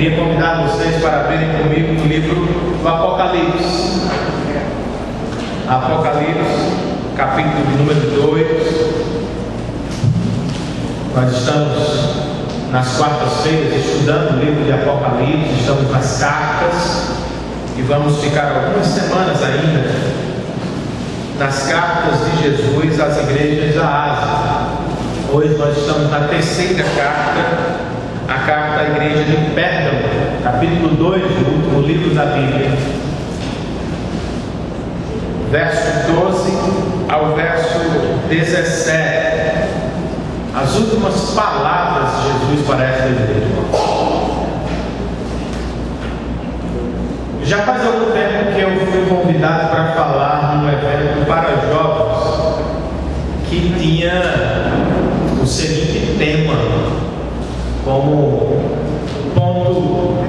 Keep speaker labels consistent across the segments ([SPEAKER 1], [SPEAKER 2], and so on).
[SPEAKER 1] Queria convidar vocês para abrirem comigo no livro do Apocalipse. Apocalipse, capítulo de número 2. Nós estamos nas quartas-feiras estudando o livro de Apocalipse, estamos nas cartas e vamos ficar algumas semanas ainda nas cartas de Jesus às igrejas da Ásia. Hoje nós estamos na terceira carta, a carta à igreja de Pérgamo, capítulo 2 do último livro da Bíblia, verso 12 ao verso 17, as últimas palavras de Jesus para esta igreja. Já faz algum tempo que eu fui convidado para falar num evento para jovens que tinha o seguinte tema como ponto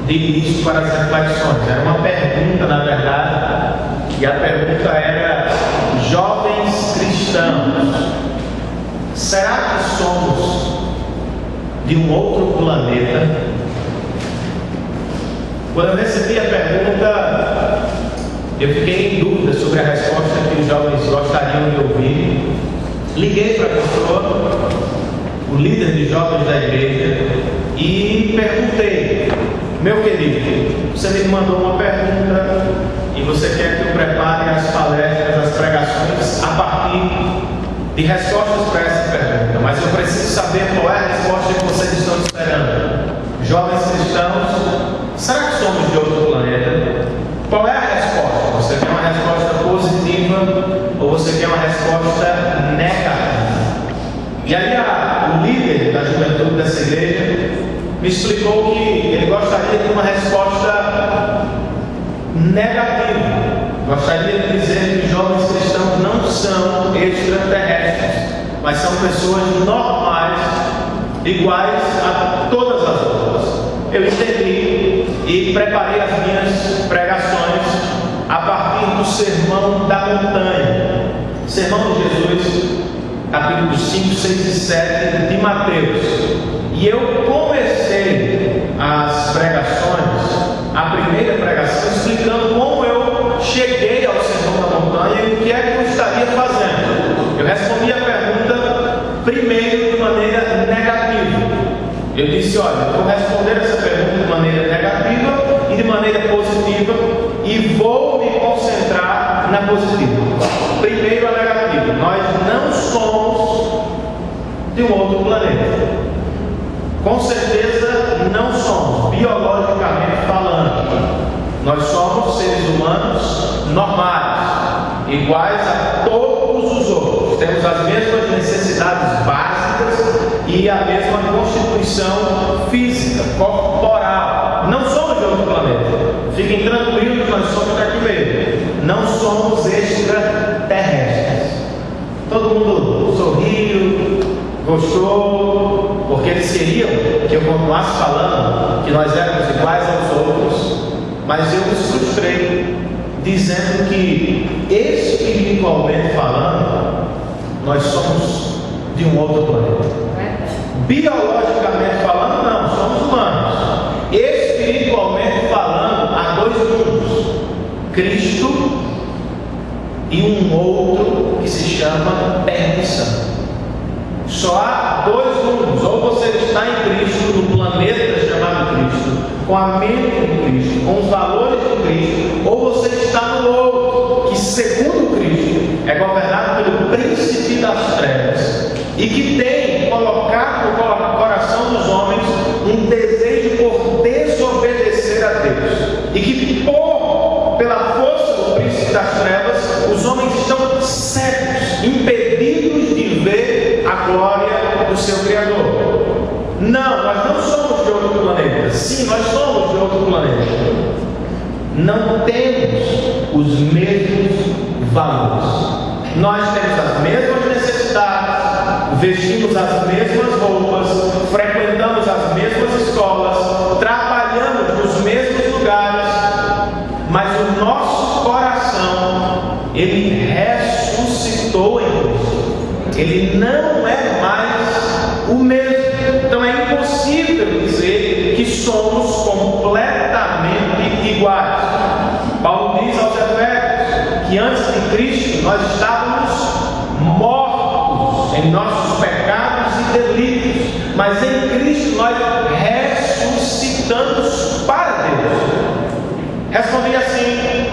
[SPEAKER 1] de início para as reflexões. Era uma pergunta, na verdade, e a pergunta era: jovens cristãos, será que somos de um outro planeta? Quando eu recebi a pergunta, eu fiquei em dúvida sobre a resposta que os jovens gostariam de ouvir. Liguei para a pessoa, o líder de jovens da igreja, e perguntei: meu querido, você me mandou uma pergunta e você quer que eu prepare as palestras, as pregações a partir de respostas para essa pergunta, mas eu preciso saber qual é a resposta que vocês estão esperando. Jovens cristãos, será que somos de outro planeta? Qual é a resposta? Você quer uma resposta positiva ou você quer uma resposta negativa? E aí o líder da juventude dessa igreja me explicou que ele gostaria de uma resposta negativa. Gostaria de dizer que os jovens cristãos não são extraterrestres, mas são pessoas normais, iguais a todas as outras. Eu entendi e preparei as minhas pregações a partir do Sermão da Montanha, Sermão de Jesus, capítulos 5, 6 e 7 de Mateus. E eu comecei as pregações, a primeira pregação, explicando como eu cheguei ao Sermão da Montanha e o que é que eu estaria fazendo. Eu respondi a pergunta primeiro de maneira negativa. Eu disse: olha, eu vou responder essa pergunta de maneira negativa e de maneira positiva, e vou me concentrar na positiva. Primeiro a negativa: nós não somos de um outro planeta. Com certeza não somos, biologicamente falando. Nós somos seres humanos normais, iguais a todos os outros. Temos as mesmas necessidades básicas e a mesma constituição física, corporal. Não somos de outro planeta. Fiquem tranquilos, nós somos daqui mesmo. Não somos extraterrestres. Todo mundo sorriu, gostou, porque eles queriam que eu continuasse falando que nós éramos iguais aos outros, mas eu me frustrei, dizendo que, espiritualmente falando, nós somos de um outro planeta. Biologicamente falando, não, somos humanos. Espiritualmente falando, há dois mundos: Cristo e um outro que se chama perdição. Só há dois mundos: ou você está em Cristo, no planeta chamado Cristo, com a mente de Cristo, com os valores de Cristo, ou você está no outro, que segundo Cristo é governado pelo príncipe das trevas e que tem colocado no coração dos homens um desejo por desobedecer a Deus, e que pela força do príncipe das trevas os homens estão cegos, impedidos de ver a glória do seu Criador. Não, nós não somos de outro planeta. Sim, nós somos de outro planeta. Não temos os mesmos valores. Nós temos as mesmas necessidades, vestimos as mesmas roupas, frequentamos as mesmas escolas, trabalhamos nos mesmos lugares, mas o nosso coração, ele ressuscitou em Cristo. Ele não é mais o mesmo. Então é impossível dizer que somos somos completamente iguais. Paulo diz aos Efésios que antes de Cristo nós estávamos mortos em nossos pecados e delitos, mas em Cristo nós ressuscitamos para Deus. Respondi assim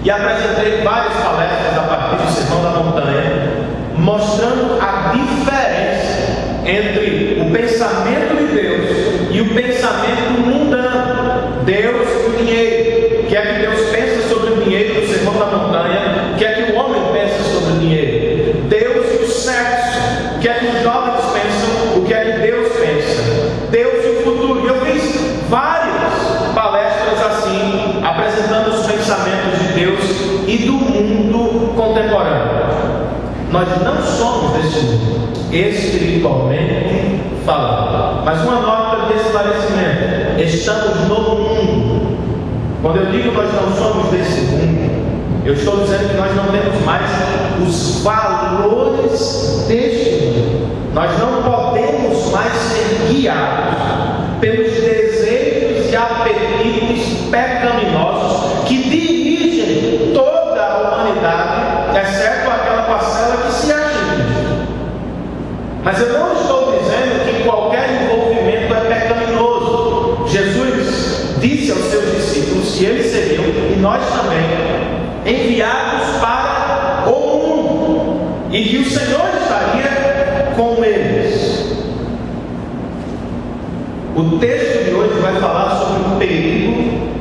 [SPEAKER 1] e apresentei várias palestras a partir do Sermão da Montanha, mostrando a diferença entre o pensamento de Deus e o pensamento mundano. Deus e o dinheiro. O que é que Deus pensa sobre o dinheiro no Sermão da Montanha? O que é que o homem pensa sobre o dinheiro? Deus e o sexo. O que é que os jovens pensam? O que é que Deus pensa? Deus e o futuro. E eu fiz várias palestras assim, apresentando os pensamentos de Deus e do mundo contemporâneo. Nós não somos desse mundo, espiritualmente falando. Mas uma nota de esclarecimento: estamos no mundo. Quando eu digo nós não somos desse mundo, eu estou dizendo que nós não temos mais os valores deste mundo. Nós não podemos mais ser guiados pelos desejos e apetites pecaminosos que dirigem toda a humanidade, exceto aquela parcela que se acha em Cristo. Mas eu não estou dizendo que qualquer envolvimento é pecaminoso. Jesus disse aos seus discípulos que eles seriam, e nós também, enviados para o mundo, e que o Senhor estaria com eles. O texto de hoje vai falar sobre o perigo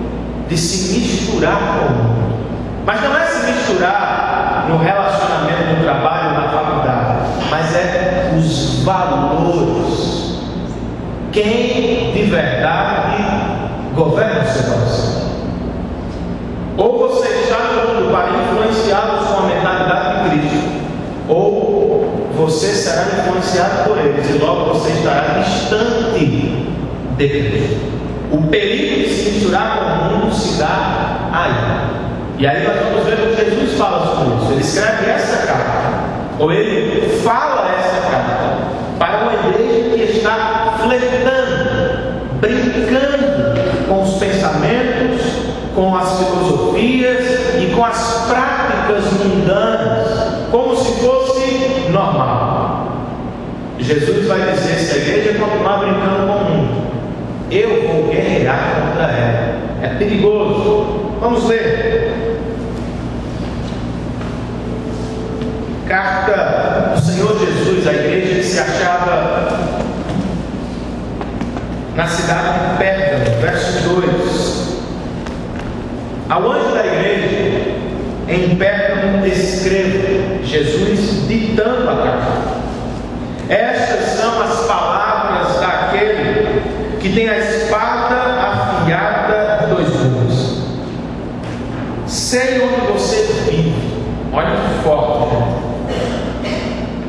[SPEAKER 1] de se misturar com o mundo. Mas não é se misturar no relacionamento, no trabalho, na faculdade, mas é os valores. Quem de verdade governa o seu coração? Ou você está no mundo para influenciá-los com a mentalidade de Cristo, ou você será influenciado por eles e logo você estará distante de Cristo. O perigo de se misturar com o mundo se dá aí. E aí nós vamos ver o que Jesus fala sobre isso. Ele escreve essa carta, ou ele fala essa carta, para uma igreja que está flertando, brincando com os pensamentos, com as filosofias e com as práticas mundanas, como se fosse normal. Jesus vai dizer: se a igreja continuar brincando com o mundo, eu vou guerrear contra ela. É perigoso. Vamos ler. Carta do Senhor Jesus à igreja que se achava na cidade de Pérgamo, verso 2. Ao anjo da igreja em Pérgamo escreva, Jesus ditando a carta: estas são as palavras daquele que tem a espada afiada de 2 gumes. Sei onde você vive. Olha que forte, gente.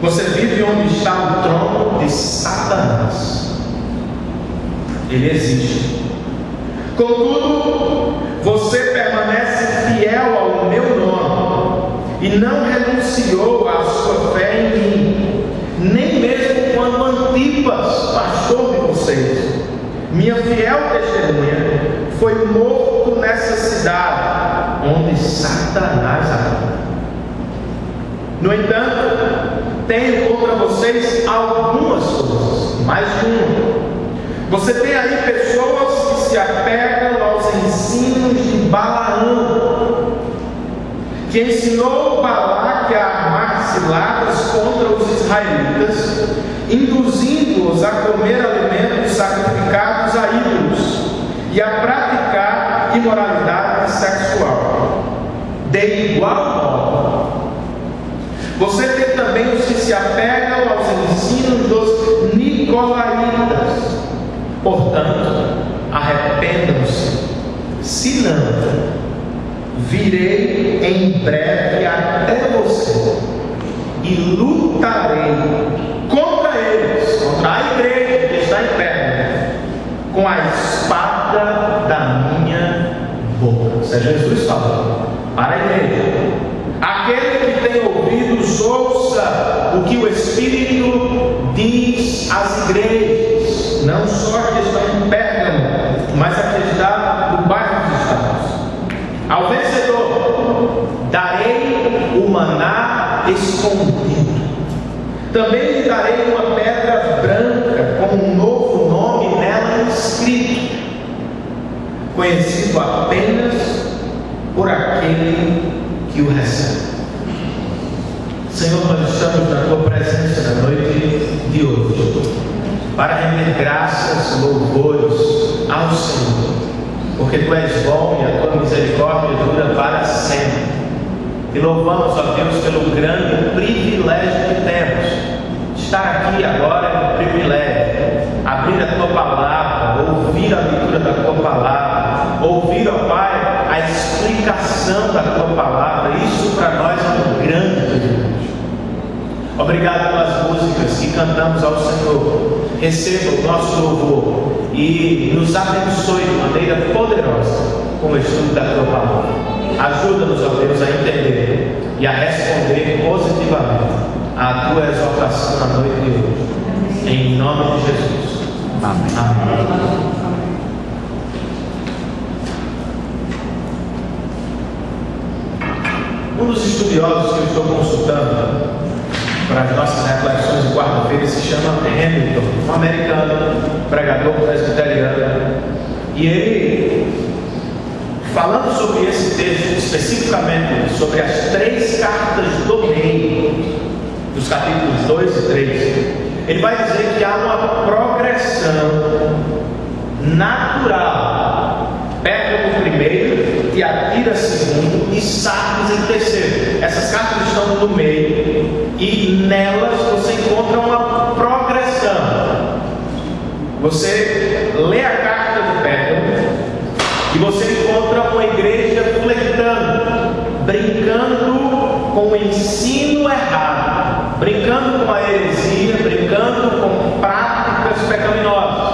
[SPEAKER 1] Você vive onde está o trono de Satanás. Ele existe. Contudo, você permanece fiel ao meu nome e não renunciou à sua fé em mim, nem mesmo quando Antipas, pastor de vocês, minha fiel testemunha, foi morto nessa cidade onde Satanás habita. No entanto, tenho contra vocês algumas coisas, mais uma. Você tem aí pessoas que se apegam aos ensinos de Balaão, que ensinou Balaque a armar ciladas contra os israelitas, induzindo-os a comer alimentos sacrificados a ídolos e a praticar imoralidade sexual. De igual modo, você tem também os que se apegam aos ensinos dos nicolaítas. Portanto, arrependam-se, senão virei em breve até você e lutarei contra eles, contra a igreja que está em pé, com a espada da minha boca. Isso é Jesus falando para a igreja. Aquele que tem ouvidos, ouça o que o Espírito diz às igrejas, não só que estão em Pérgamo, mas acreditar no bairro que estamos. Ao vencedor darei o maná escondido. Também lhe darei uma pedra branca com um novo nome nela inscrito, conhecido apenas por aquele que o recebe. Senhor, nós estamos na Tua presença na noite de hoje para render graças, louvores ao Senhor, porque Tu és bom e a Tua misericórdia dura para sempre. E louvamos, ó Deus, pelo grande privilégio que temos. Estar aqui agora é um privilégio. Abrir a Tua palavra, ouvir a leitura da Tua palavra, ouvir, ó Pai, a explicação da Tua palavra. Isso para nós é um grande privilégio. Obrigado pelas músicas que cantamos ao Senhor. Receba o nosso louvor e nos abençoe de maneira poderosa com o estudo da Tua palavra. Ajuda-nos, ó Deus, a entender e a responder positivamente à Tua exortação na noite de hoje. Em nome de Jesus. Amém. Amém. Um dos estudiosos que eu estou consultando para as nossas reflexões de quarta-feira se chama Hamilton, um americano, pregador presbiteriano. E ele, falando sobre esse texto, especificamente sobre as 3 cartas do meio, dos capítulos 2 e 3, ele vai dizer que há uma progressão natural. Pérgamo primeiro, Tiatira segundo e Sardes em terceiro. Essas cartas estão no meio e nelas você encontra uma progressão. Você lê a carta de Pérgamo e você encontra uma igreja flertando, brincando com o ensino errado, brincando com a heresia, brincando com práticas pecaminosas.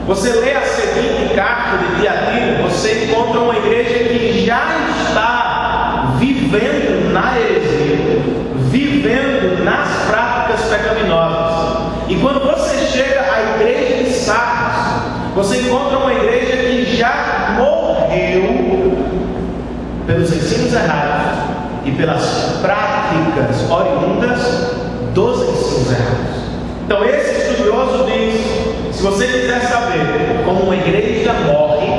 [SPEAKER 1] Você lê a seguinte carta de Tiatira, você encontra uma igreja que já está vivendo na heresia, vivendo nas práticas pecaminosas. E quando você chega à igreja de Sardes, você encontra uma igreja que já morreu pelos ensinos errados e pelas práticas oriundas dos ensinos errados. Então esse estudioso diz: se você quiser saber como uma igreja morre,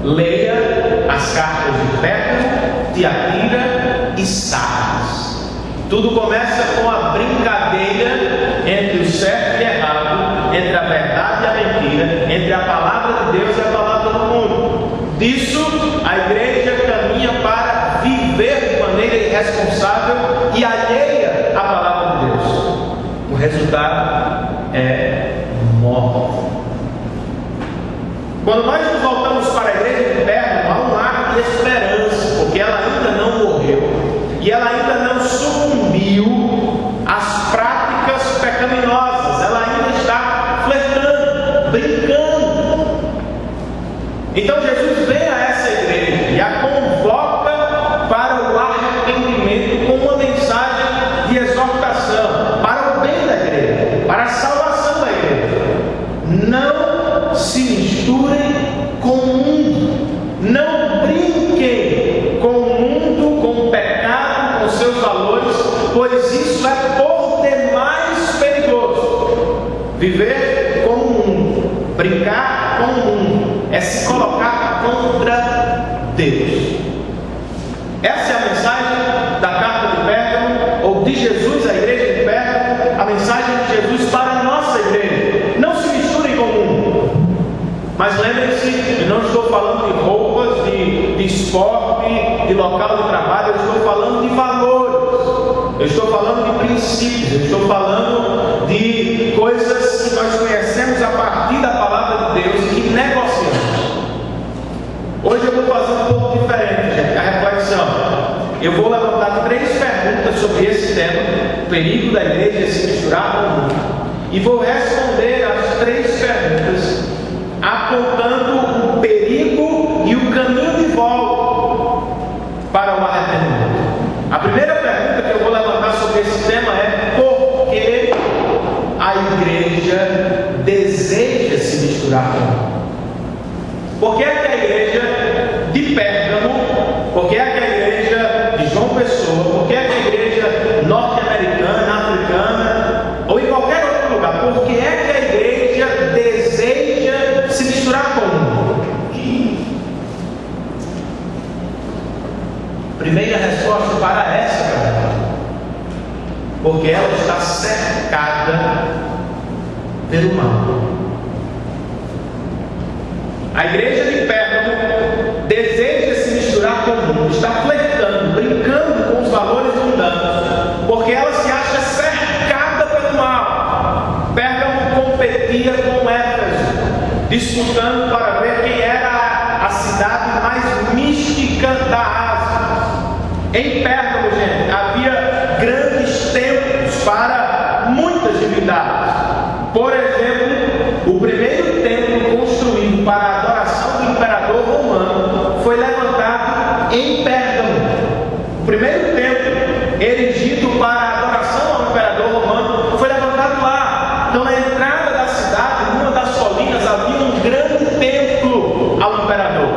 [SPEAKER 1] leia as cartas de Pérgamo, Tiatira e Sardes. Tudo começa com a brincadeira entre o certo e o errado, entre a verdade e a mentira, entre a palavra de Deus e a palavra do mundo. Disso, a igreja caminha para viver de maneira irresponsável e alheia à palavra de Deus. O resultado é morte. Quando nós nos voltamos para a igreja de Pérgamo, há um ar de esperança, porque ela ainda não morreu e ela ainda não sucumbiu às práticas pecaminosas. Ela ainda está flertando, brincando. Então Jesus vem a essa igreja e a convoca para o arrependimento com uma mensagem de exortação para o bem da igreja, para a salvação da igreja. Não se misturem com o mundo, não brinquem com o mundo, com o pecado, com seus valores, pois isso é por demais perigoso. Viver com o mundo, brincar com o mundo, é se colocar contra Deus. Essa é a mensagem da carta de Pérgamo, ou de Jesus à igreja de Pérgamo, a mensagem de Jesus para a nossa igreja. Não se misturem com o mundo. Mas lembrem-se, eu não estou falando de roupas, de esporte, de local de trabalho, eu estou falando de valores, eu estou falando de princípios, eu estou falando de coisas que nós conhecemos a partir da palavra de Deus e que negociamos. Hoje eu vou fazer um pouco diferente, gente, a reflexão. Eu vou levantar 3 perguntas sobre esse tema, o perigo da igreja se misturar com o mundo, e vou responder as 3 perguntas apontando o perigo e o caminho de volta para o arrependimento. A primeira pergunta que eu vou levantar sobre esse tema é: por que a igreja deseja se misturar com o mundo? de Pérgamo, porque é que a igreja de João Pessoa, porque é que a igreja norte-americana, africana, ou em qualquer outro lugar, porque é que a igreja deseja se misturar com o mundo? Primeira resposta para essa pergunta: porque ela está cercada pelo mal. A igreja de Pérgamo deseja se misturar com o mundo, está flertando, brincando com os valores mundanos, porque ela se acha cercada pelo mal. Pérgamo competia com Éfeso, disputando para ver quem era a cidade mais mística da Ásia. Em Pérgamo, gente, havia grandes templos para muitas divindades. Por exemplo, o primeiro templo construído para a adoração do imperador romano foi levantado em Pérgamo. O primeiro templo erigido para a adoração ao imperador romano foi levantado lá. Então, na entrada da cidade, numa das colinas, havia um grande templo ao imperador.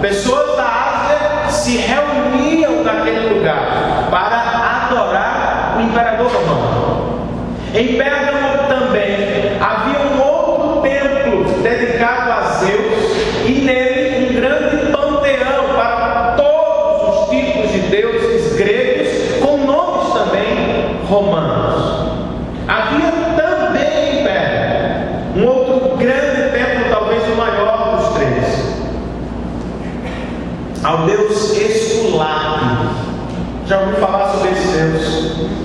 [SPEAKER 1] Pessoas da Ásia se reuniam naquele lugar para adorar o imperador romano. Em Pérgamo também havia um outro templo dedicado a Zeus, e nele um grande panteão para todos os tipos de deuses gregos, com nomes também romanos. Havia também em Pérgamo um outro grande templo, talvez o maior dos três, ao deus Esculápio. Já ouviu falar sobre esse deus?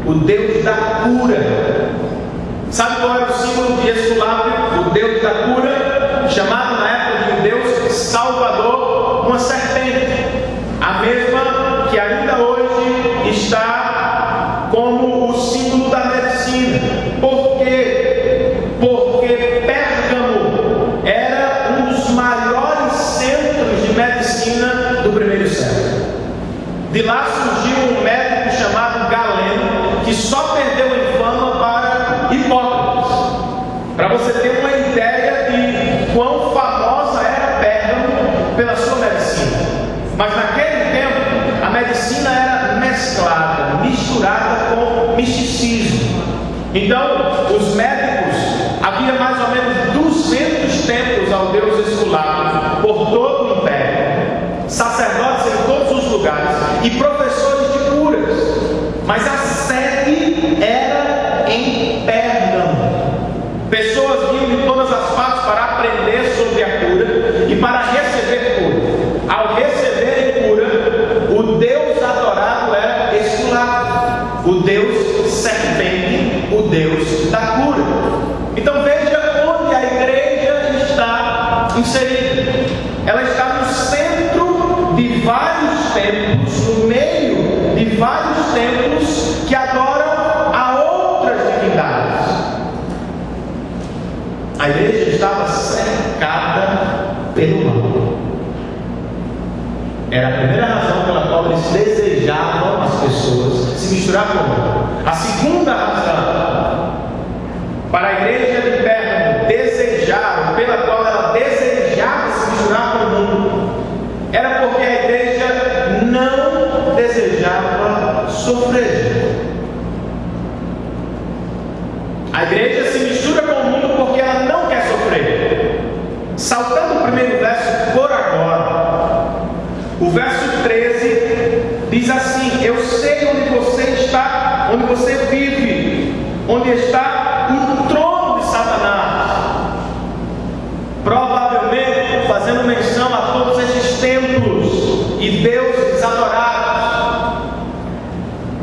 [SPEAKER 1] O deus da cura. Sabe qual era o símbolo de Esculápio? O deus da cura, chamado na época de um deus salvador, uma serpente, a mesma que ainda hoje está como o símbolo da medicina. Por quê? Porque Pérgamo era um dos maiores centros de medicina do primeiro século. De lá surgiu um médico chamado Galeno, que só perdeu a fama para Hipócrates. Para você ter uma ideia de quão famosa era Pérgamo pela sua medicina. Mas naquele tempo, a medicina era mesclada, misturada com misticismo. Então, os médicos, havia mais ou menos 200 templos ao deus Esculápio por todo o império. Sacerdotes em todos os lugares e professores de curas, mas a sede era em Pérgamo. Pessoas vinham de todas as partes para aprender sobre a cura e para receber cura. Ao receberem cura, o deus adorado era Esculápio, o deus serpente, o deus da cura. Então veja onde a igreja está inserida. Ela está no centro de vários templos, no meio de vários templos que adoram a outras divindades. A igreja estava cercada pelo mal. Era a primeira razão pela qual eles desejavam as pessoas se misturar com o mundo. A segunda razão para a igreja de Pérgamo desejar, pela qual ela desejava se misturar com o mundo, era porque a igreja não desejava sofrer. A igreja se mistura com o mundo porque ela não quer sofrer. Saltando o primeiro verso por agora, o verso 13 diz assim: eu sei onde você está, onde você vive, onde está o trono de Satanás. Provavelmente fazendo menção a todos esses templos e deuses adorados.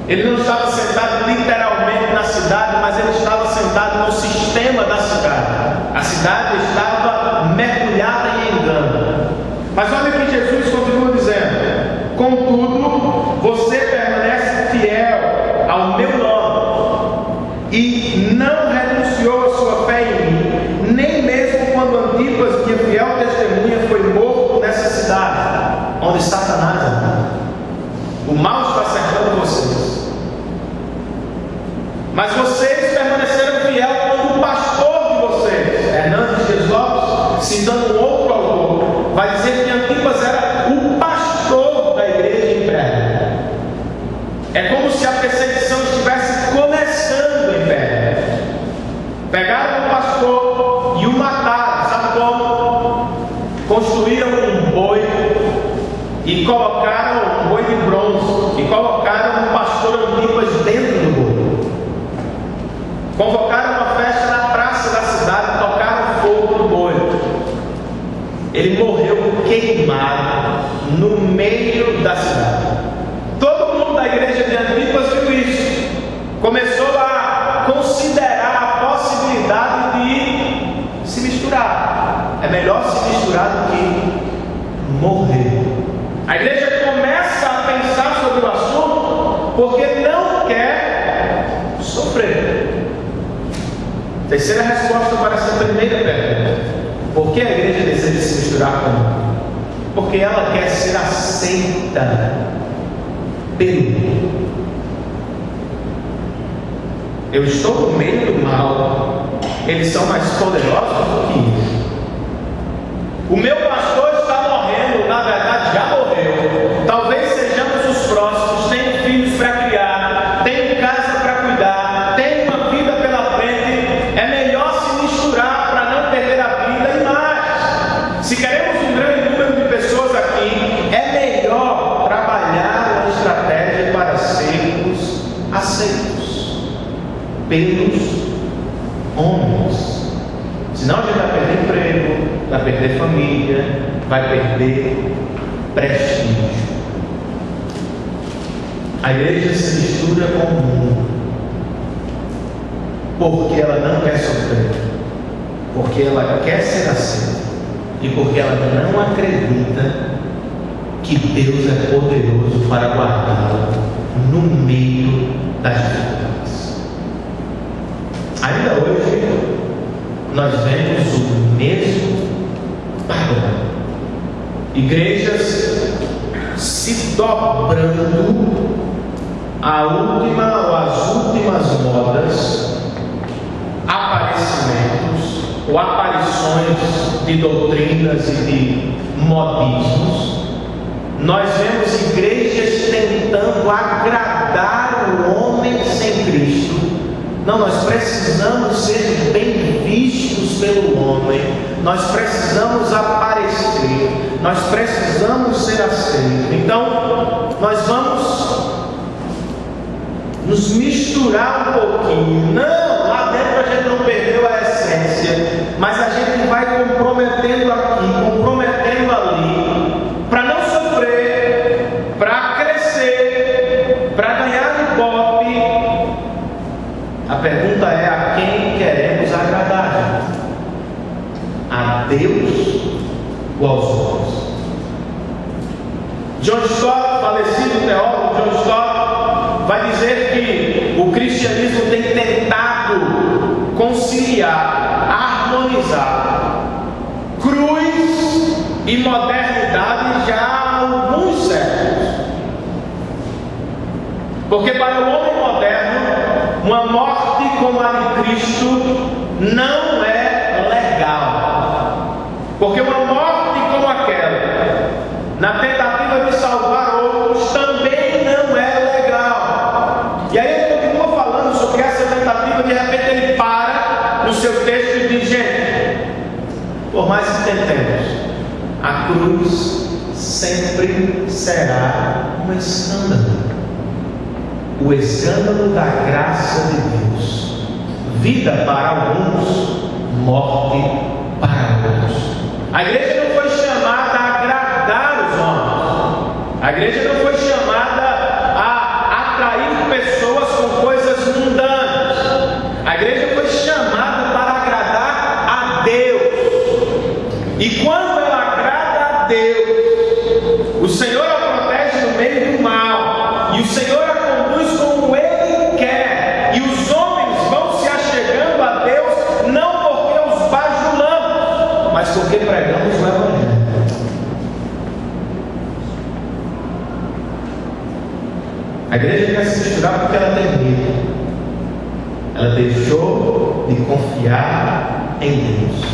[SPEAKER 1] Ele não estava sentado literalmente na cidade, mas ele estava sentado no sistema da cidade. A cidade estava mergulhada em engano. Mas olha que Jesus continua dizendo: contudo, você permanece fiel ao meu nome e não renunciou à sua fé em mim, nem mesmo quando Antipas, minha fiel testemunha, foi morto nessa cidade onde Satanás anda. O mal está cercando vocês. Mas vocês permaneceram fiel quando o pastor de vocês, Hernandes Dias Lopes, citando um outro autor, vai dizer que Antipas era o construíram um boi e colocaram um boi de bronze e colocaram um pastor Antipas dentro do boi. Convocaram uma festa na praça da cidade, tocaram fogo no boi. Ele morreu queimado no meio da cidade. Todo mundo da igreja de Antipas viu isso. Começou a considerar a possibilidade de se misturar. É melhor se misturar do que morrer. A igreja começa a pensar sobre o assunto porque não quer sofrer. Terceira resposta para essa primeira pergunta: por que a igreja deseja se misturar com ela? Porque ela quer ser aceita pelo mundo. Eu estou no meio do mal, eles são mais poderosos do que eu. O meu pastor está morrendo, na verdade já morreu. Talvez sejamos os próximos, tenho filhos para criar, tenho casa para cuidar, tenho uma vida pela frente. É melhor se misturar para não perder a vida e mais. Se queremos um grande número de pessoas aqui, é melhor trabalhar uma estratégia para sermos aceitos pelos homens. Senão a gente vai perder emprego, vai perder família, vai perder prestígio. A igreja se mistura com o mundo porque ela não quer sofrer, porque ela quer ser aceita e porque ela não acredita que Deus é poderoso para guardá-la no meio das dificuldades. Ainda hoje nós vemos o mesmo padrão. Igrejas se dobrando à última ou às últimas modas, aparecimentos ou aparições de doutrinas e de modismos. Nós vemos igrejas tentando agradar o homem sem Cristo. Não, nós precisamos ser bem vistos pelo homem, nós precisamos aparecer, nós precisamos ser aceitos. Então, nós vamos nos misturar um pouquinho. Não, lá dentro a gente não perdeu a essência, mas a gente vai comprometendo aqui, comprometendo ali, para não sofrer, para crescer, para ganhar ibope. A pergunta é: a quem queremos agradar? A Deus ou aos homens? John Stott, falecido teólogo John Stott, vai dizer que o cristianismo tem tentado conciliar, harmonizar cruz e modernidade já há alguns séculos. Porque para o homem moderno, uma morte como a de Cristo não é legal. Porque uma morte como aquela, na tentativa de salvar outros, também não é legal. E aí ele continua falando sobre essa tentativa. De repente ele para no seu texto e diz: gente, por mais que tentemos, a cruz sempre será um escândalo. O escândalo da graça de Deus. Vida para alguns, morte para outros. A igreja não foi chamada a agradar os homens. A igreja não foi chamada a atrair pessoas com coisas mundanas. A igreja foi chamada para agradar a Deus. E quando ela agrada a Deus, o Senhor a protege no meio do mal. E o Senhor a conduz como Ele quer. E os homens vão se achegando a Deus, não porque os bajulamos, mas porque pregamos o Evangelho. A igreja quer se misturar porque ela tem medo. Ela deixou de confiar em Deus.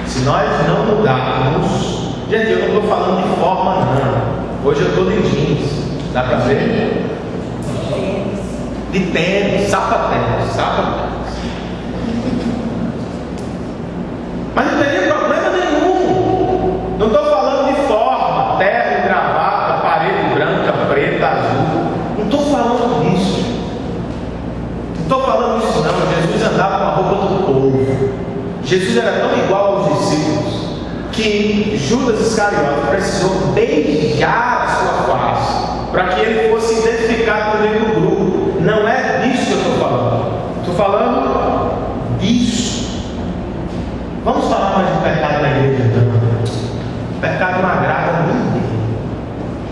[SPEAKER 1] Se nós não mudarmos, gente, eu não estou falando de forma não. Hoje eu estou de jeans. Dá para ver? De tênis, sapatênis. Mas não teria problema nenhum. que Judas Iscariote precisou beijar a sua face para que ele fosse identificado no meio do grupo. Não é disso que eu estou falando. Estou falando disso. Vamos falar mais de pecado na igreja, então. O pecado não agrada ninguém.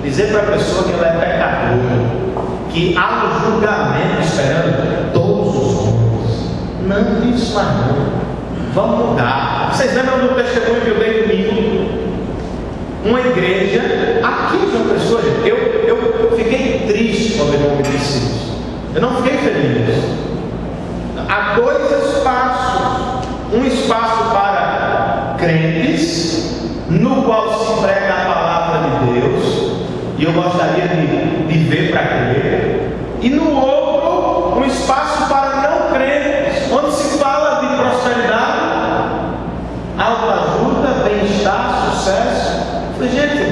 [SPEAKER 1] Dizer para a pessoa que ela é pecadora, que há um julgamento esperando todos os homens. Não diz isso mais não. Vamos mudar. Vocês lembram do testemunho que eu dei domingo? Uma igreja aqui de uma pessoa. Eu fiquei triste quando ele me disse isso. Eu não fiquei feliz. Há dois espaços. Um espaço para crentes, no qual se prega a palavra de Deus, e eu gostaria de ver para crer. E no outro, um espaço para não crentes, onde se fala de prosperidade, autoajuda, bem-estar, sucesso. Eu falei, gente,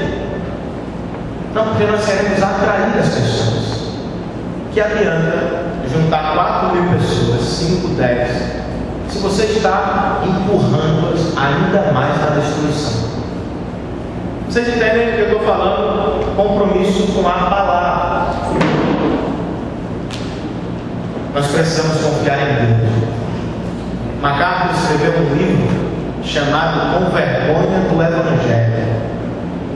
[SPEAKER 1] não, porque nós queremos atrair as pessoas. Que adianta juntar 4.000 pessoas, 5, 10, se você está empurrando-as ainda mais na destruição. Vocês entendem que eu estou falando? Compromisso com a palavra. Nós precisamos confiar em Deus. MacArthur escreveu um livro chamado Com Vergonha do Evangelho,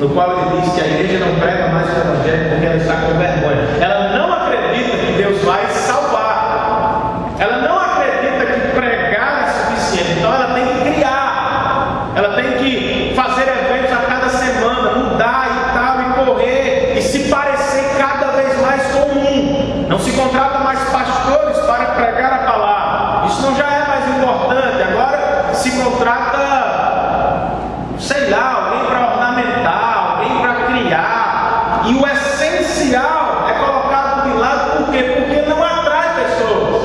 [SPEAKER 1] no qual ele diz que a igreja não prega mais o Evangelho porque ela está com vergonha. Ela não acredita que Deus vai salvar. Ela não acredita que pregar é suficiente. Então ela tem que criar. Ela tem que fazer eventos a cada semana, mudar e tal, e correr, e se parecer cada vez mais comum. Não se contrata mais pastores para pregar a palavra. Isso não já é mais importante. Agora se contrata, sei lá, alguém para ornamentar, alguém para criar. E o essencial é colocado de lado. Por quê? Porque não atrai pessoas.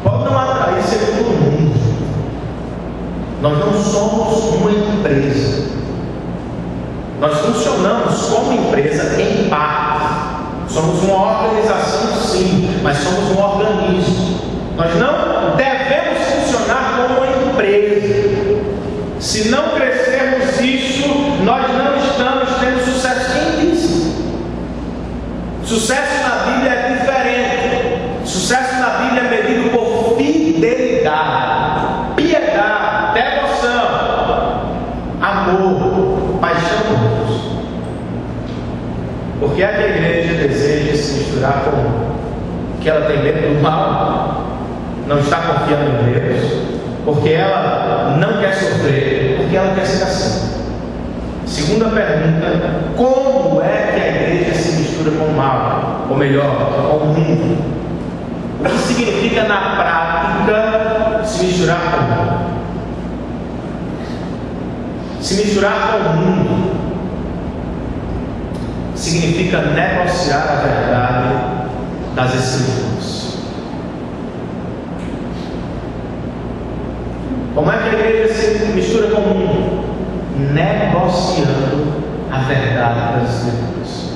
[SPEAKER 1] Pode não atrair segundo o mundo. Nós não somos uma empresa. Nós funcionamos como empresa em parte. Somos uma organização, sim, mas somos um organismo. Nós não devemos funcionar como uma empresa. Se não crescermos isso, nós não estamos tendo sucesso. Quem disse? Sucesso na Bíblia é diferente. Sucesso na Bíblia é medido por fidelidade, piedade, devoção, amor, paixão por Deus. Por que é que a igreja deseja se misturar com o que ela tem medo do mal? Não está confiando em Deus? Porque ela não quer sofrer? Porque ela quer ser assim. Segunda pergunta: como é que a igreja se mistura com o mal? Ou melhor, com o mundo? O que significa na prática se misturar com o mundo? Se misturar com o mundo significa negociar a verdade das Escrituras. Como é que a igreja se mistura com o mundo? Negociando a verdade das Escrituras.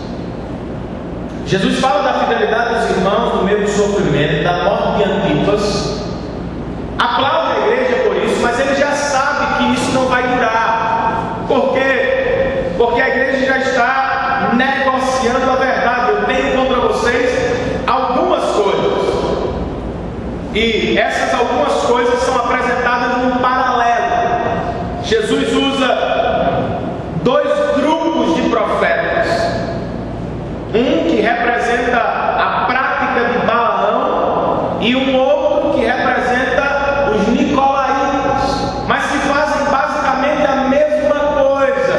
[SPEAKER 1] Jesus fala da fidelidade dos irmãos no meio do sofrimento, da morte de Antipas. Aplaude a igreja por isso, mas ele já sabe que isso não vai durar. Por quê? Porque a igreja já está negociando a verdade. Eu tenho contra vocês algumas coisas, e essas algumas coisas são apresentadas num paralelo. Jesus usa dois grupos de profetas, um que representa a prática de Balaão e um outro que representa os nicolaítas, mas que fazem basicamente a mesma coisa.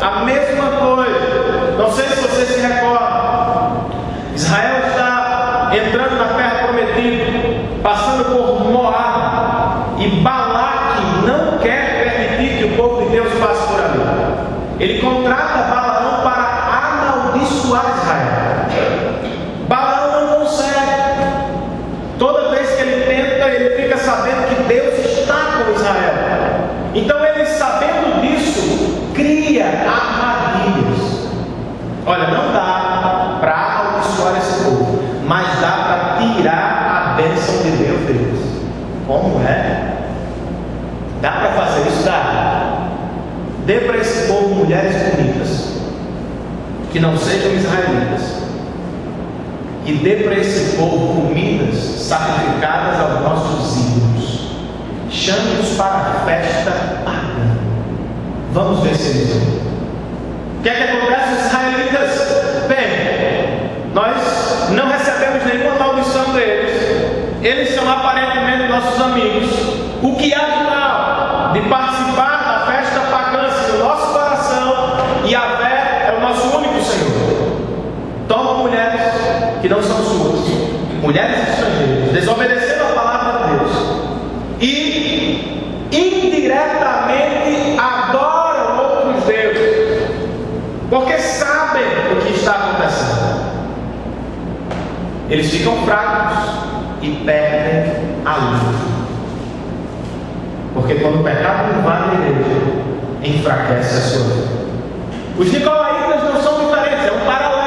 [SPEAKER 1] A mesma coisa. Não sei se você se recorda. Israel está entrando na terra prometida, passando por Moab, e Balaque não quer permitir que o povo de Deus passe por ali. Ele contrata Balaão para amaldiçoar Israel. Balaão não consegue. Toda vez que ele tenta, ele fica sabendo que Deus está com Israel. Então ele, sabendo disso, cria armadilhas. Olha, não dá para amaldiçoar esse povo, mas dá para tirar a bênção de Deus deles. Como é? Dá para fazer isso? Dá. Dê para esse povo mulheres bonitas, que não sejam israelitas. E dê para esse povo comidas sacrificadas aos nossos ídolos. Chame-os para a festa pagã. Vamos ver se eles vão. O que é que acontece com os israelitas? Bem, nós não recebemos nenhuma maldição deles. Eles são aparentemente nossos amigos. O que há de mal de participar da festa pagã se no nosso coração Yahvé é o nosso único Senhor? Toma mulheres que não são suas, mulheres estrangeiras, desobedecendo a palavra de Deus e indiretamente adoram outros deuses, porque sabem o que está acontecendo. Eles ficam fracos e perdem a luz, porque quando o pecado invade a igreja, enfraquece a sua vida. Os nicolaítas não são diferentes, é um paralelo.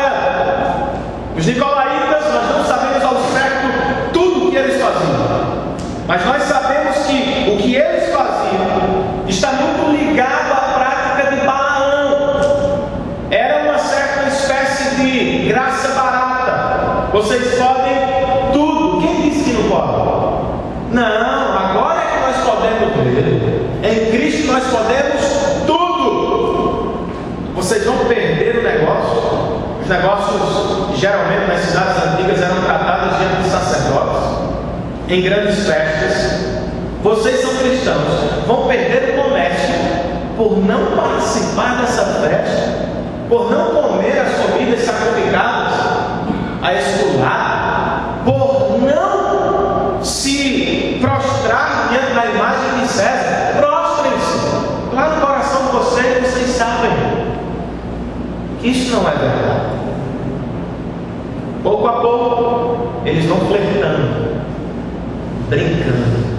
[SPEAKER 1] Os nicolaítas, nós não sabemos ao certo tudo o que eles faziam, mas nós sabemos que o que eles faziam está muito ligado à prática de Balaão. Era uma certa espécie de graça barata. Vocês podem tudo. Quem disse que não pode? Não, agora é que nós podemos ver. Em Cristo nós podemos tudo. Vocês vão perder o negócio. Os negócios, geralmente nas cidades antigas, eram tratados diante de sacerdotes, em grandes festas. Vocês são cristãos, vão perder o comércio por não participar dessa festa, por não comer as comidas sacrificadas a esse lugar, por não se prostrar diante da imagem de César. Prostrem-se. Lá no coração de vocês sabem que isso não é verdade. Pouco a pouco, eles vão flertando, brincando,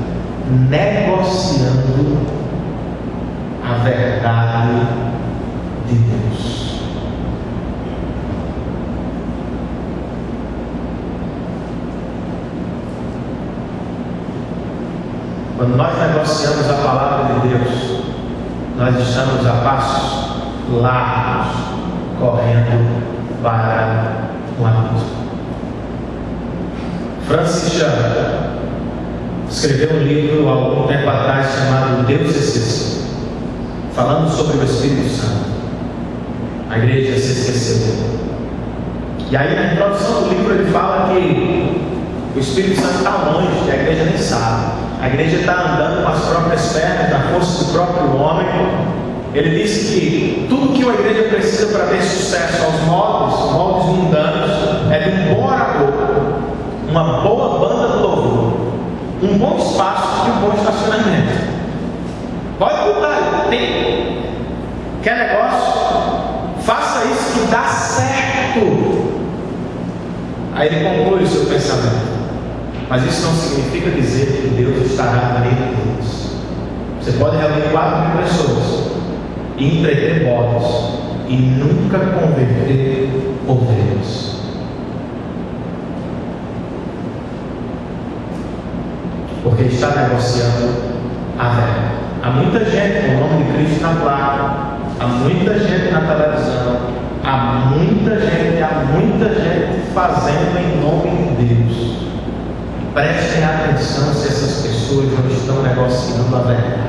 [SPEAKER 1] negociando a verdade de Deus. Quando nós negociamos a palavra de Deus, nós estamos a passos largos, correndo para o abismo. Francis Chan escreveu um livro há algum tempo atrás chamado Deus Esquecido, falando sobre o Espírito Santo. A igreja se esqueceu. E aí na introdução do livro ele fala que o Espírito Santo está longe, que a igreja nem sabe. A igreja está andando com as próprias pernas, na força do próprio homem. Ele disse que tudo que uma igreja precisa para ter sucesso aos moldes mundanos, é de um bom orador, uma boa banda de louvor, um bom espaço e um bom estacionamento. Pode botar, tem. Quer negócio? Faça isso que dá certo. Aí ele conclui o seu pensamento. Mas isso não significa dizer que Deus estará no meio deles. Você pode reunir 4.000 pessoas e entreter bodes e nunca converter ovelhas. Porque está negociando a verdade. Há muita gente com o nome de Cristo na placa, há muita gente na televisão, há muita gente fazendo em nome de Deus. Prestem atenção se essas pessoas não estão negociando a verdade.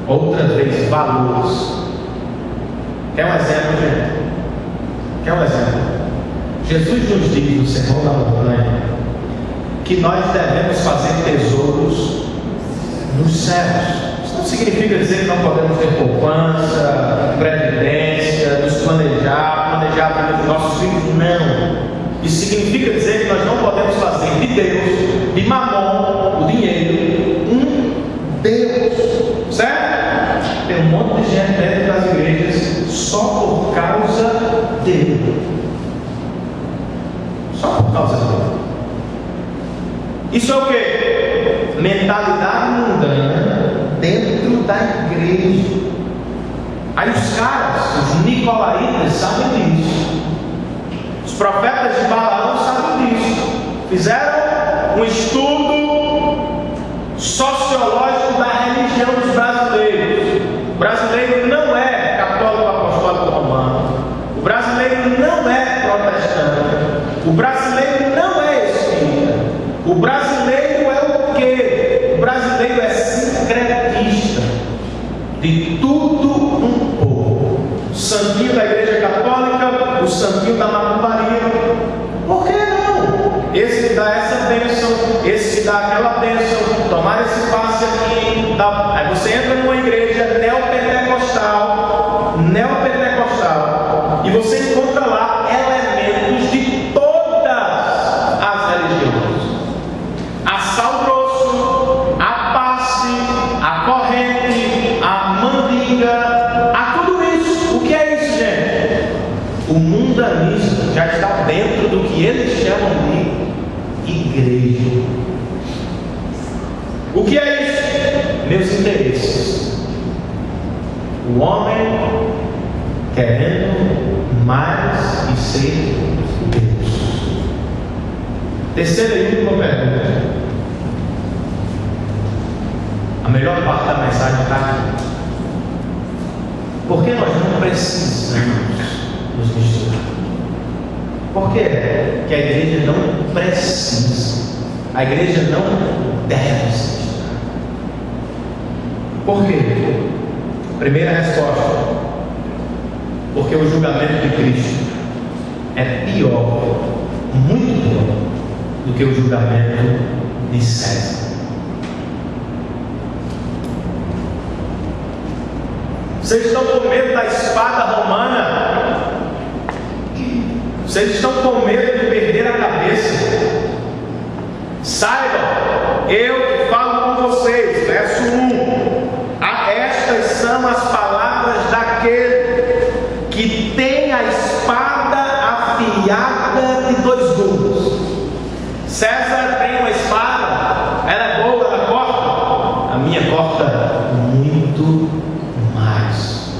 [SPEAKER 1] Outra vez, valores. Quer um exemplo, gente? Quer um exemplo? Jesus nos diz no Sermão da Montanha que nós devemos fazer tesouros nos céus. Isso não significa dizer que não podemos ter poupança, previdência, nos planejar a vida dos nossos filhos. Não. Isso significa dizer que nós não podemos fazer de Deus, de Mamon, o dinheiro, um Deus. Certo? Tem um monte de gente dentro das igrejas só por causa dele. Só por causa dele. Isso é o quê? Mentalidade mundana dentro da igreja. Aí os caras, os nicolaítas, sabem disso. Os profetas de Balaão sabem disso. Fizeram um estudo sociológico da religião. religião dos brasileiros. O brasileiro não é católico apostólico romano. O brasileiro não é protestante. O brasileiro não é espírita. O brasileiro é o quê? O brasileiro é sincretista. De tudo um pouco. O santinho da Igreja Católica, o santinho da macumbaria. Por que não? Esse te dá essa bênção, esse te dá aquela bênção, tomar esse passe aqui. Tá? Aí você entra numa igreja neopentecostal, e você encontra lá elementos de todas as religiões. A sal grosso, a passe, a corrente, a mandinga, a tudo isso. O que é isso, gente? O mundanismo já está dentro do que eles chamam de igreja. O que é isso? Meus interesses. O homem querendo mais e ser Deus. Terceira e última pergunta. A melhor parte da mensagem está aqui. Por que nós não precisamos nos misturar? Por que a igreja não precisa? A igreja não deve se misturar. Por quê? Primeira resposta: porque o julgamento de Cristo é pior, muito pior, do que o julgamento de César. Vocês estão com medo da espada romana? Vocês estão com medo de perder a cabeça? Saibam, eu falo com vocês, verso 1. Estas são as palavras daquele que tem a espada afiada de 2 gumes. César tem uma espada, ela é boa, ela corta. A minha corta muito mais.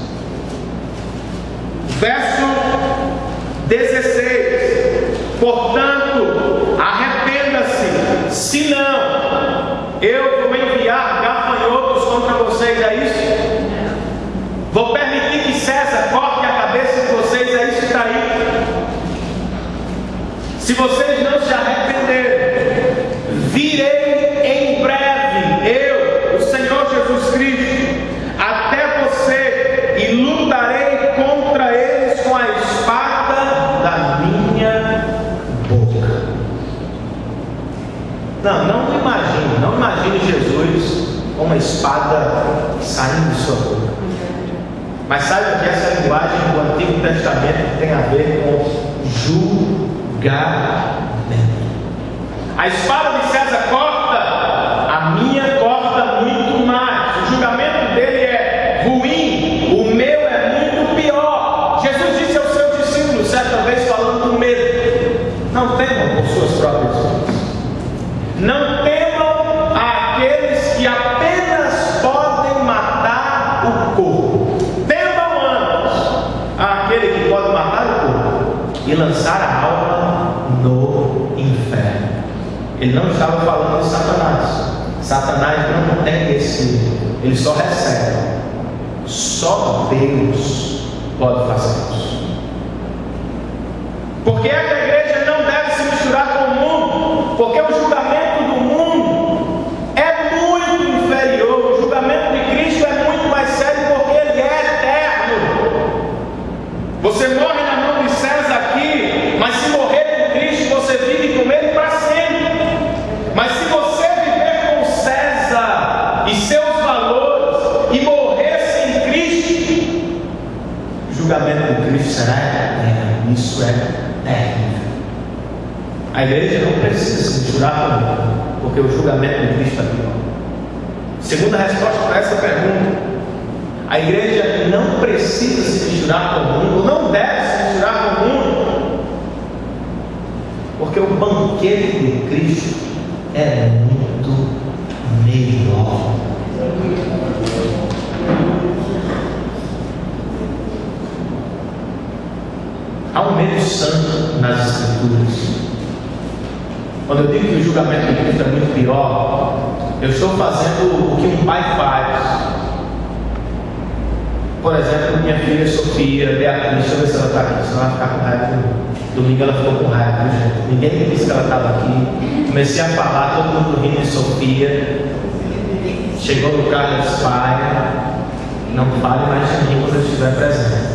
[SPEAKER 1] Verso 16: portanto, arrependa-se, senão eu vou enviar gafanhotos contra vocês. É isso? Vou permitir que César corte a cabeça de vocês. É isso que está aí. Se vocês não se arrependerem, virei em breve, eu, o Senhor Jesus Cristo, até você, e lutarei contra eles com a espada da minha boca. Não imagine Jesus com uma espada saindo de sua boca. Mas saiba que essa linguagem do Antigo Testamento tem a ver com julgamento. A espada de César corta, a minha corta muito mais. O julgamento dele é ruim, o meu é muito pior. Jesus disse aos seus discípulos, certa vez falando do medo: não temam por suas próprias vidas. Não temam aqueles que apenas podem matar o corpo. Temam antes aquele que pode matar o corpo e lançar a alma no inferno. Ele não estava falando de Satanás. Satanás não tem esse, ele só recebe. Só Deus pode fazer isso. Por que a igreja não deve se misturar com o mundo? Porque o julgamento do mundo é muito inferior. O julgamento de Cristo é muito mais sério, porque ele é eterno. Você morre na mão de César aqui, mas se morrer com Cristo, você vive com ele para sempre. Mas se você viver com César e seus valores e morrer sem Cristo, o julgamento de Cristo será eterno. Isso é terrível. A igreja não precisa se misturar com o mundo, porque o julgamento de Cristo é pior. Segunda resposta para essa pergunta: a igreja não precisa se misturar com o mundo, não deve se misturar com o mundo, porque o banquete de Cristo é muito melhor. Há um medo santo nas Escrituras. Quando eu digo que o julgamento de Cristo é muito pior, eu estou fazendo o que um pai faz Por exemplo, minha filha Sofia, Beatriz, deixa eu ver se ela está aqui, senão ela vai ficar com raiva. Domingo ela ficou com raiva, viu, gente? Ninguém me disse que ela estava aqui. Comecei a falar, todo mundo rindo de Sofia. Chegou no carro e disse: pai, não fale mais de mim quando eu estiver presente.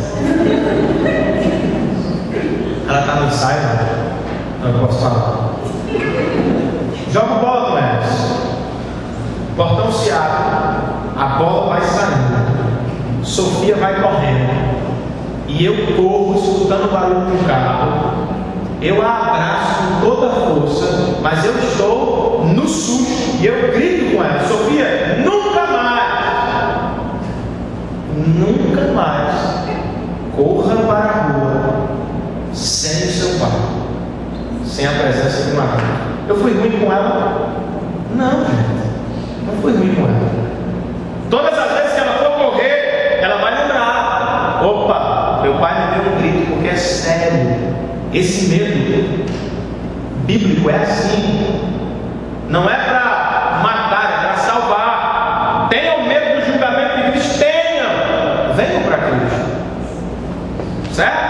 [SPEAKER 1] Ela está no ensaio, não posso falar. Joga bola, Tomés. O portão se abre, a bola vai saindo. Sofia vai correndo. E eu corro escutando o barulho do carro. Eu a abraço com toda a força, mas eu estou no susto e eu grito com ela: Sofia, nunca mais corra para a rua sem o seu pai, sem a presença de Maria. Eu fui ruim com ela? Não, gente, não fui ruim com ela. Todas as vezes que ela for correr, ela vai lembrar: opa, meu pai me deu um grito, porque é sério. Esse medo bíblico é assim. Não é para matar, é para salvar. Tenham medo do julgamento de Cristo. Venham para Cristo. Certo?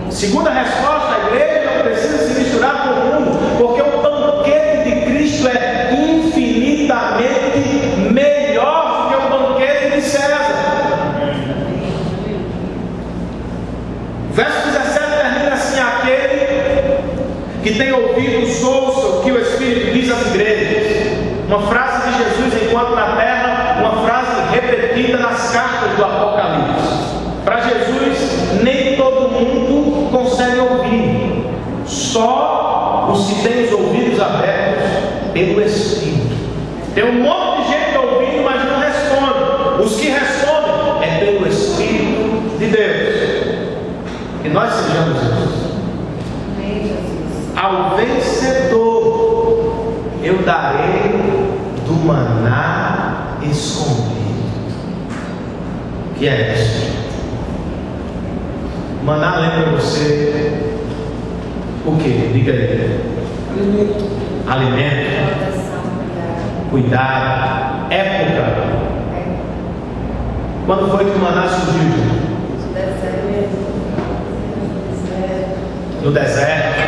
[SPEAKER 1] Segunda resposta: a igreja não precisa se misturar com o mundo, porque o banquete de Cristo é infinitamente melhor do que o banquete de César. Verso 17 termina assim: aquele que tem ouvidos ouça o que o Espírito diz às igrejas. Uma frase de Jesus enquanto na terra, uma frase repetida nas cartas do Apocalipse. Para Jesus, nem todo mundo consegue ouvir, só os que têm os ouvidos abertos pelo Espírito. Tem um monte de gente ouvindo, mas não responde. Os que respondem é pelo Espírito de Deus. Que nós sejamos isso. Ao vencedor eu darei do maná escondido. Que é isso? Maná lembra você o que? Diga aí. Alimento. Cuidado. Época. Quando foi que o maná surgiu? No deserto.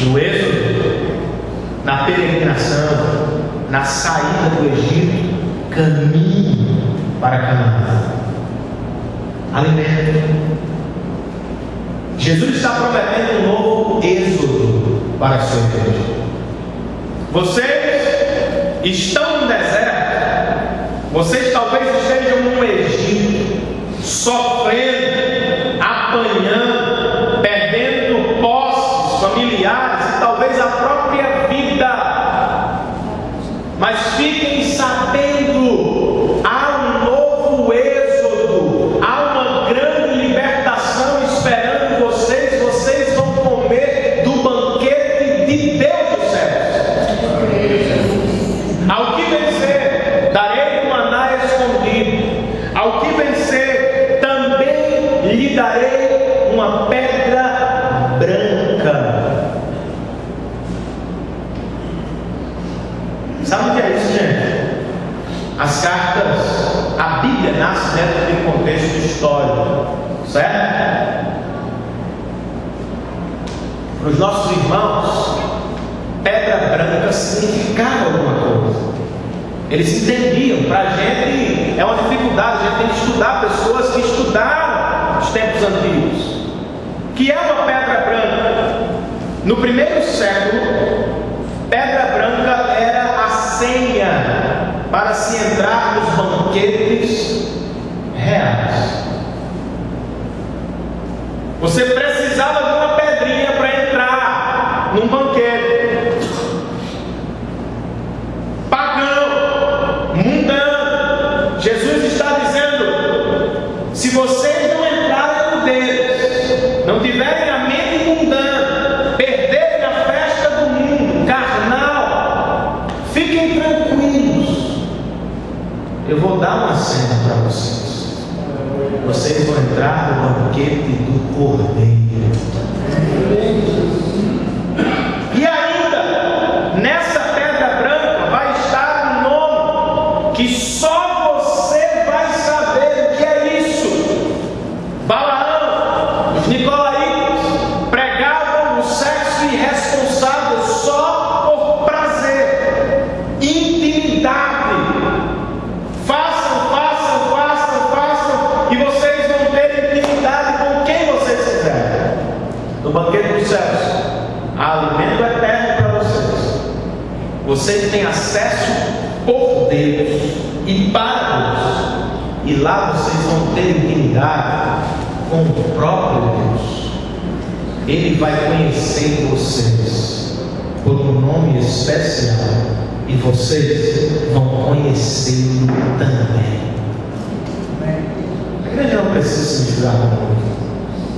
[SPEAKER 1] No êxodo. Na peregrinação. Na saída do Egito. Caminho para Canaã. Alimento. Jesus está prometendo um novo êxodo para a sua igreja. Vocês estão no deserto. Vocês talvez estejam no Egito, sofrendo, apanhando, perdendo posses familiares e talvez a própria vida. Mas fiquem sabendo, há um novo êxodo, há uma grande libertação esperando vocês. Vocês vão comer do banquete de Deus dos céus. Ao que vencer, darei o maná escondido. Ao que vencer, também lhe darei uma pedra branca. Sabe o que é isso, gente? As cartas, a Bíblia nasce dentro de um contexto histórico, certo? Para os nossos irmãos, pedra branca significava alguma coisa. Eles entendiam. Para a gente é uma dificuldade. A gente tem que estudar pessoas que estudaram os tempos antigos. Que é uma pedra branca? No primeiro século, pedra branca era a senha para se entrar nos banquetes reais. Você precisava de uma pedrinha para entrar num banquete. Pagão, mundano. Jesus está dizendo: se vocês não entrarem no deles, não tiverem a mente mundana, perderem a festa do mundo carnal, fiquem tranquilos. Eu vou dar uma cena para vocês. Vocês vão entrar no banquete do Cordeiro. E ainda, nessa pedra branca vai estar um nome que só você vai saber o que é Vocês têm acesso por Deus e para Deus. E lá vocês vão ter intimidade com o próprio Deus. Ele vai conhecer vocês por um nome especial. E vocês vão conhecê-lo também. A igreja não precisa se misturar com o mundo.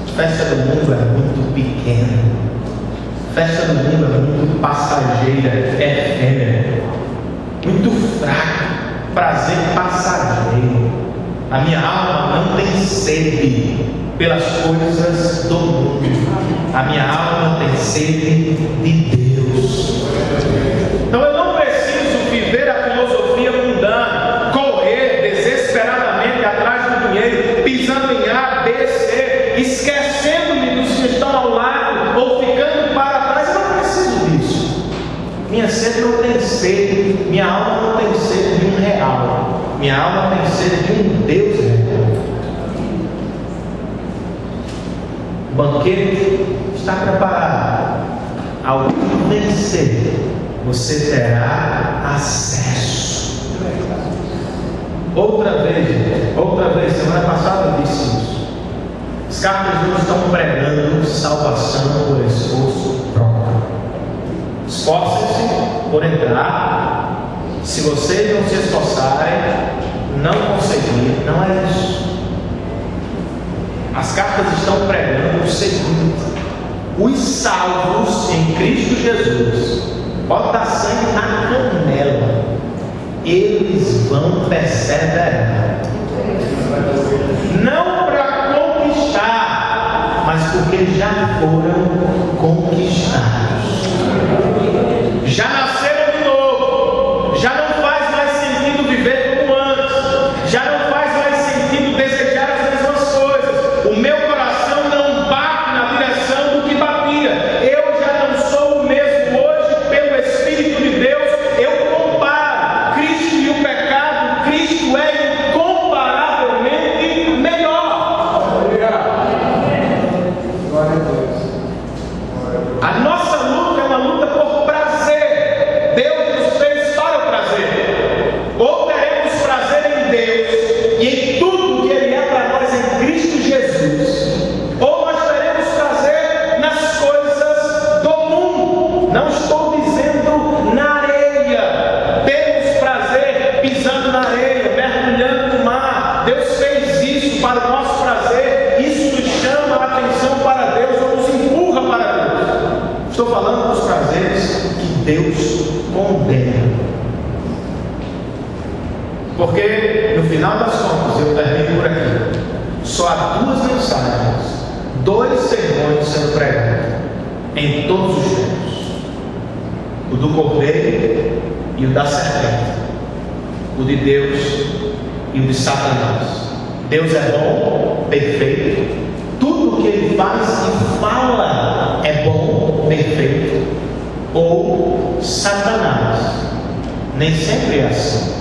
[SPEAKER 1] A festa do mundo é muito pequena. A festa do mundo é muito passageira, efêmera, muito fraca. Prazer passageiro. A minha alma não tem sede pelas coisas do mundo. A minha alma tem sede de Deus. Então eu não preciso viver a filosofia mundana, correr desesperadamente atrás do dinheiro, pisando em A, B, C, esquecendo-me dos que estão ao lado ou ficando para trás. Eu não preciso disso. Minha sede não tem sede, minha alma não tem sede de um real, minha alma tem sede de um Deus real. O banquete está preparado. Ao vencer, você terá acesso. Outra vez, semana passada eu disse isso. As cartas não estão pregando salvação por esforço próprio. Esforcem-se por entrar. Se vocês não se esforçarem, não conseguir. Não é isso. As cartas estão pregando o seguinte: os salvos em Cristo Jesus, bota sangue na canela, eles vão perseverar. Não para conquistar, mas porque já foram conquistados. Já nasceram de novo. Já não faz mais sentido viver como antes. Já não faz mais sentido desejar as mesmas coisas. O meu coração não bate na direção do que batia. Eu já não sou o mesmo hoje pelo Espírito de Deus. Eu comparo Cristo e o pecado. Cristo é incomparavelmente melhor. A nossa luta é uma luta por prazer. Deus nos fez para o prazer. Ou teremos prazer em Deus e em tudo que Ele é para nós em Cristo Jesus, ou nós teremos prazer nas coisas do mundo. Não estou dizendo na areia. Temos prazer pisando na areia, mergulhando no mar. Deus fez isso para o nosso prazer. Isso nos chama a atenção para Deus ou nos empurra para Deus. Estou falando dos prazeres que Deus condena. Porque no final das contas, eu termino por aqui, só há duas mensagens, dois sermões sendo pregados em todos os tempos: o do cordeiro e o da serpente, o de Deus e o de Satanás. Deus é bom, perfeito, tudo o que Ele faz e fala é bom, perfeito. Ou Satanás. Nem sempre é assim.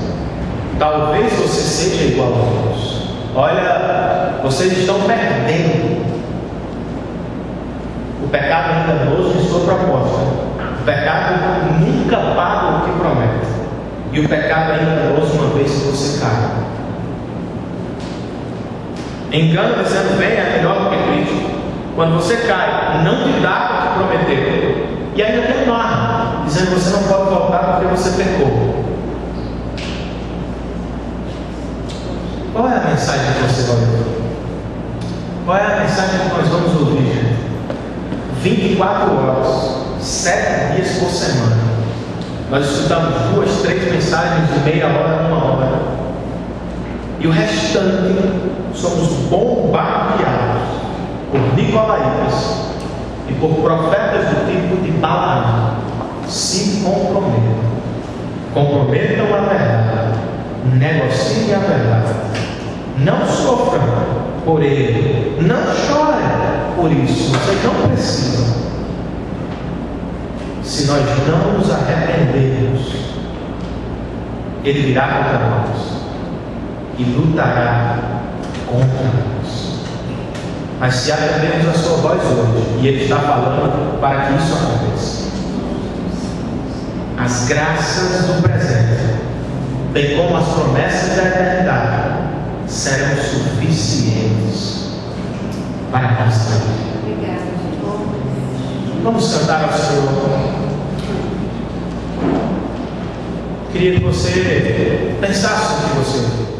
[SPEAKER 1] Talvez você seja igual a Deus. Olha, vocês estão perdendo. O pecado é enganoso em sua proposta. O pecado nunca paga o que promete. E o pecado é enganoso uma vez que você cai. Engano dizendo bem é melhor do que Cristo. Quando você cai, não te dá o que prometeu. E ainda tem amarra, dizendo que você não pode voltar porque você pecou. Qual é a mensagem que você vai ouvir? Qual é a mensagem que nós vamos ouvir, gente? 24 horas, 7 dias por semana. Nós escutamos 2, 3 mensagens de meia hora, 1 hora. E o restante somos bombardeados por nicolaítas e por profetas do tipo de Balaão. Se comprometam. Comprometam a verdade. Negociem a verdade. Não sofram por ele. Não chorem por isso. Vocês não precisam. Se nós não nos arrependermos, ele virá contra nós e lutará contra nós. Mas se atendermos a sua voz hoje, e Ele está falando para que isso aconteça, a as graças do presente, bem como as promessas da eternidade, serão suficientes para nós também. Vamos cantar ao Senhor. Queria que você pensasse no que você